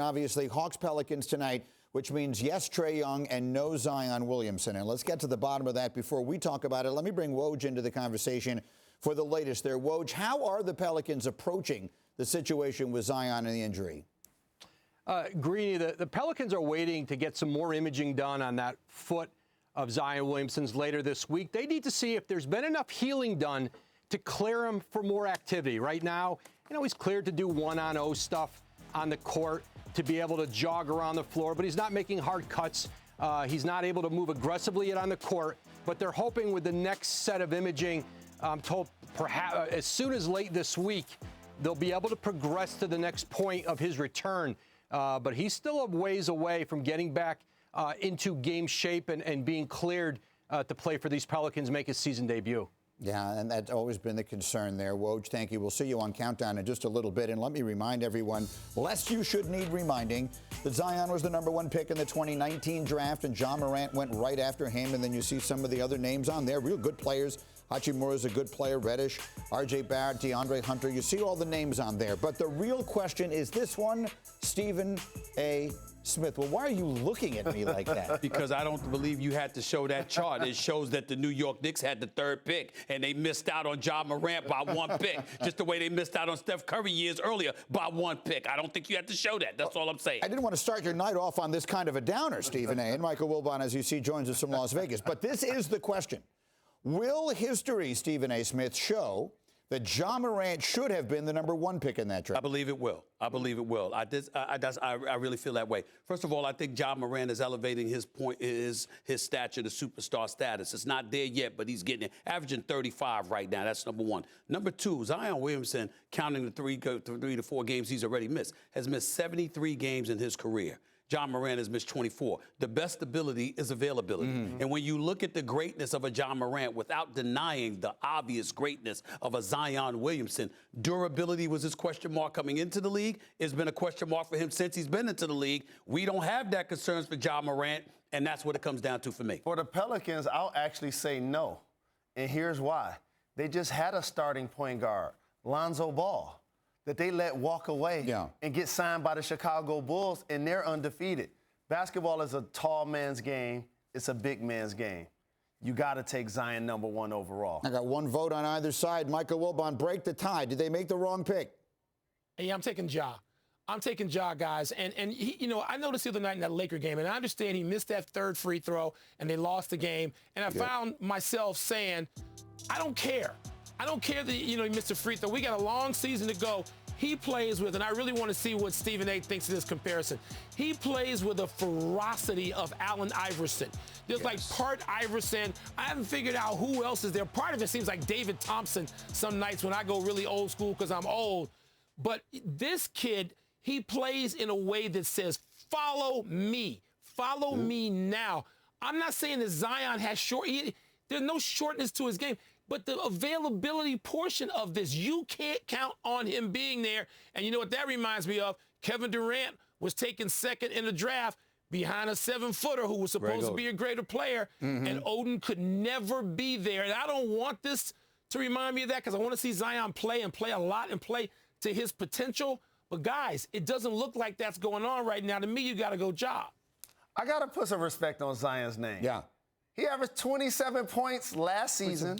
Obviously, Hawks Pelicans tonight, which means yes, Trae Young and no Zion Williamson. And let's get to the bottom of that before we talk about it. Let me bring Woj into the conversation for the latest there. Woj, how are the Pelicans approaching the situation with Zion and the injury? Greeny, the Pelicans are waiting to get some more imaging done on that foot of Zion Williamson's later this week. They need to see if there's been enough healing done to clear him for more activity. Right now, he's cleared to do one-on-0 stuff on the court, to be able to jog around the floor, but he's not making hard cuts. He's not able to move aggressively yet on the court, but they're hoping with the next set of imaging, I'm told perhaps as soon as late this week, they'll be able to progress to the next point of his return. But he's still a ways away from getting back into game shape and being cleared to play for these Pelicans, make his season debut. Yeah, and that's always been the concern there. Woj, thank you. We'll see you on Countdown in just a little bit. And let me remind everyone, lest you should need reminding, that Zion was the #1 pick in the 2019 draft, and Ja Morant went right after him. And then you see some of the other names on there, real good players. Hachimura's a good player, Reddish, R.J. Barrett, DeAndre Hunter. You see all the names on there. But the real question is this one, Stephen A. Smith. Well, why are you looking at me like that? Because I don't believe you had to show that chart. It shows that the New York Knicks had the 3rd pick, and they missed out on Ja Morant by 1 pick, just the way they missed out on Steph Curry years earlier by 1 pick. I don't think you had to show that. That's all I'm saying. I didn't want to start your night off on this kind of a downer, Stephen A. And Michael Wilbon, as you see, joins us from Las Vegas. But this is the question. Will history, Stephen A. Smith, show that Ja Morant should have been the #1 pick in that draft? I believe it will. I believe it will. I really feel that way. First of all, I think Ja Morant is elevating his stature to superstar status. It's not there yet, but he's getting it. Averaging 35 right now. That's #1. #2, Zion Williamson, counting the 3 to 4 games he's already missed, has missed 73 games in his career. Ja Morant has missed 24. The best ability is availability. And when you look at the greatness of a Ja Morant without denying the obvious greatness of a Zion Williamson, durability was his question mark coming into the league. It's been a question mark for him since he's been into the league. We don't have that concerns for Ja Morant, and that's what it comes down to for me. For the Pelicans, I'll actually say no. And here's why. They just had a starting point guard, Lonzo Ball, that they let walk away and get signed by the Chicago Bulls, and they're undefeated. Basketball is a tall man's game. It's a big man's game. You got to take Zion #1 overall. I got one vote on either side. Michael Wilbon, break the tie. Did they make the wrong pick? Yeah, I'm taking Ja. I'm taking Ja, guys. And he, I noticed the other night in that Laker game, and I understand he missed that 3rd free throw, and they lost the game. And I found myself saying, I don't care. I don't care that, he missed a free throw. We got a long season to go. He plays with, and I really want to see what Stephen A. thinks of this comparison. He plays with the ferocity of Allen Iverson. There's like part Iverson. I haven't figured out who else is there. Part of it seems like David Thompson some nights when I go really old school because I'm old. But this kid, he plays in a way that says, follow me. Follow me now. I'm not saying that Zion has there's no shortness to his game. But the availability portion of this, you can't count on him being there. And you know what that reminds me of? Kevin Durant was taken 2nd in the draft behind a 7-footer who was supposed to be a greater player. And Odin could never be there. And I don't want this to remind me of that because I want to see Zion play and play a lot and play to his potential. But, guys, it doesn't look like that's going on right now. To me, you got to go Ja. I got to put some respect on Zion's name. Yeah. He averaged 27 points last season.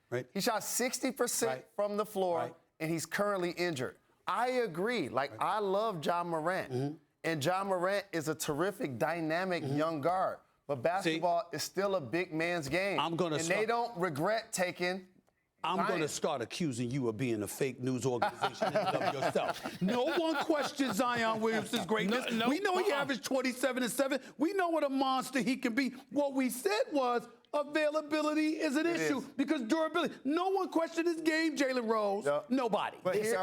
Right. He shot 60% from the floor, and he's currently injured. I agree. I love Ja Morant, and Ja Morant is a terrific, dynamic young guard. But basketball is still a big man's game. They don't regret taking I'm going to start accusing you of being a fake news organization of yourself. No one questions Zion Williamson's greatness. We know he averaged 27 and 7. We know what a monster he can be. What we said was availability is an issue because durability. No one questioned his game, Jalen Rose. Nobody. But